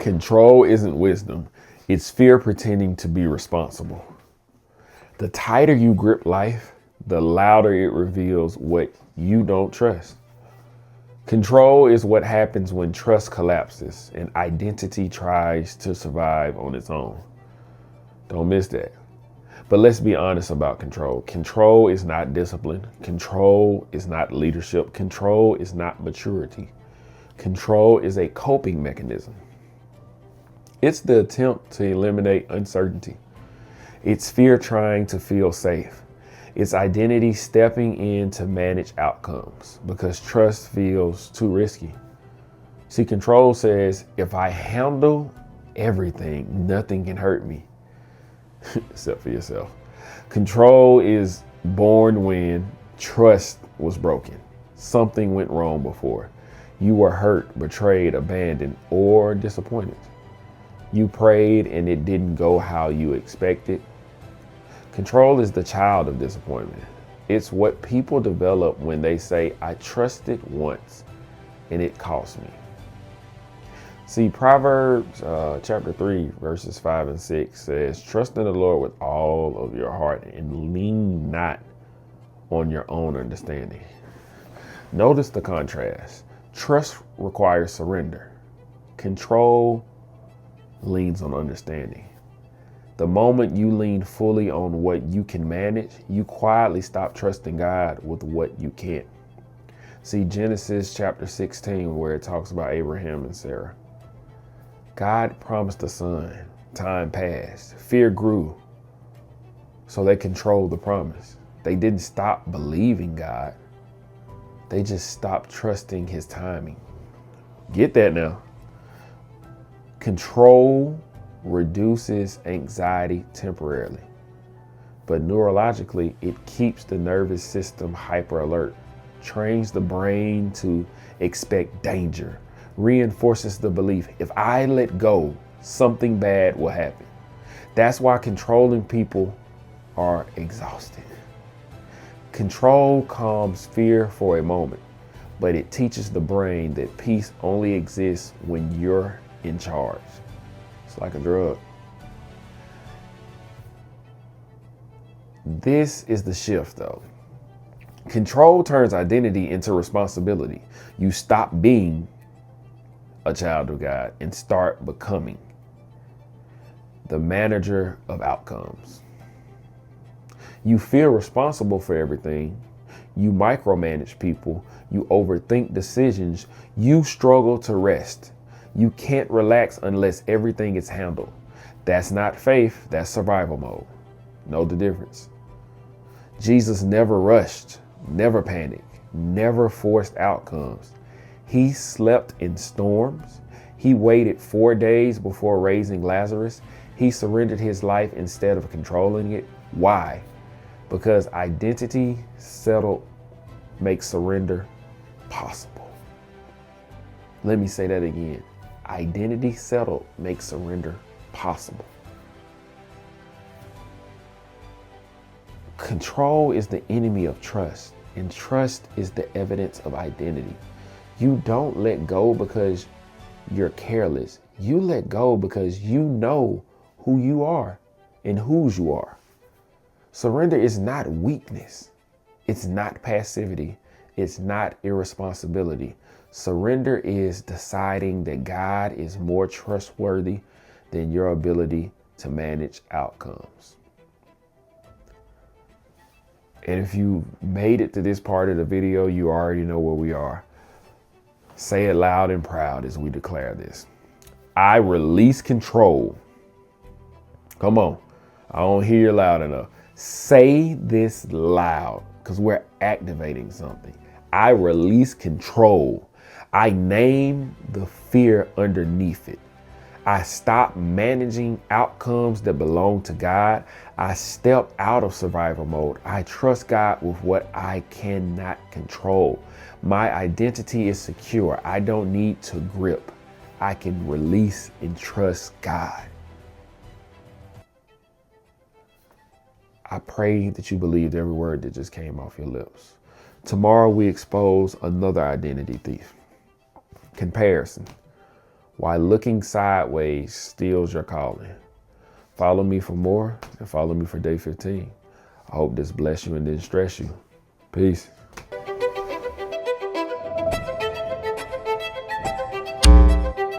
Control isn't wisdom. It's fear pretending to be responsible. The tighter you grip life, the louder it reveals what you don't trust. Control is what happens when trust collapses and identity tries to survive on its own. Don't miss that. But let's be honest about control. Control is not discipline. Control is not leadership. Control is not maturity. Control is a coping mechanism. It's the attempt to eliminate uncertainty. It's fear trying to feel safe. It's identity stepping in to manage outcomes because trust feels too risky. See, control says, if I handle everything, nothing can hurt me, except for yourself. Control is born when trust was broken. Something went wrong before. You were hurt, betrayed, abandoned, or disappointed. You prayed and it didn't go how you expected. Control is the child of disappointment. It's what people develop when they say, I trusted once and it cost me. See, Proverbs chapter 3, verses 5 and 6 says, trust in the Lord with all of your heart and lean not on your own understanding. Notice the contrast. Trust requires surrender. Control leans on understanding. The moment you lean fully on what you can manage, you quietly stop trusting God with what you can't. See Genesis chapter 16, where it talks about Abraham and Sarah. God promised a son. Time passed. Fear grew. So they controlled the promise. They didn't stop believing God. They just stopped trusting his timing. Get that now. Control reduces anxiety temporarily, but neurologically, it keeps the nervous system hyper alert, trains the brain to expect danger, reinforces the belief, if I let go, something bad will happen. That's why controlling people are exhausted. Control calms fear for a moment, but it teaches the brain that peace only exists when you're in charge. It's like a drug. This is the shift though. Control turns identity into responsibility. You stop being a child of God and start becoming the manager of outcomes. You feel responsible for everything. You micromanage people. You overthink decisions. You struggle to rest. You can't relax unless everything is handled. That's not faith, that's survival mode. Know the difference. Jesus never rushed, never panicked, never forced outcomes. He slept in storms. He waited 4 days before raising Lazarus. He surrendered his life instead of controlling it. Why? Because identity settled makes surrender possible. Let me say that again. Identity settled makes surrender possible. Control is the enemy of trust, and trust is the evidence of identity. You don't let go because you're careless. You let go because you know who you are and whose you are. Surrender is not weakness. It's not passivity. It's not irresponsibility. Surrender is deciding that God is more trustworthy than your ability to manage outcomes. And if you made it to this part of the video, you already know where we are. Say it loud and proud as we declare this. I release control. Come on. I don't hear you loud enough. Say this loud because we're activating something. I release control. I name the fear underneath it. I stop managing outcomes that belong to God. I step out of survival mode. I trust God with what I cannot control. My identity is secure. I don't need to grip. I can release and trust God. I pray that you believed every word that just came off your lips. Tomorrow we expose another identity thief. Comparison. Why looking sideways steals your calling. Follow me for more and follow me for day 15. I hope this bless you and didn't stress you. Peace.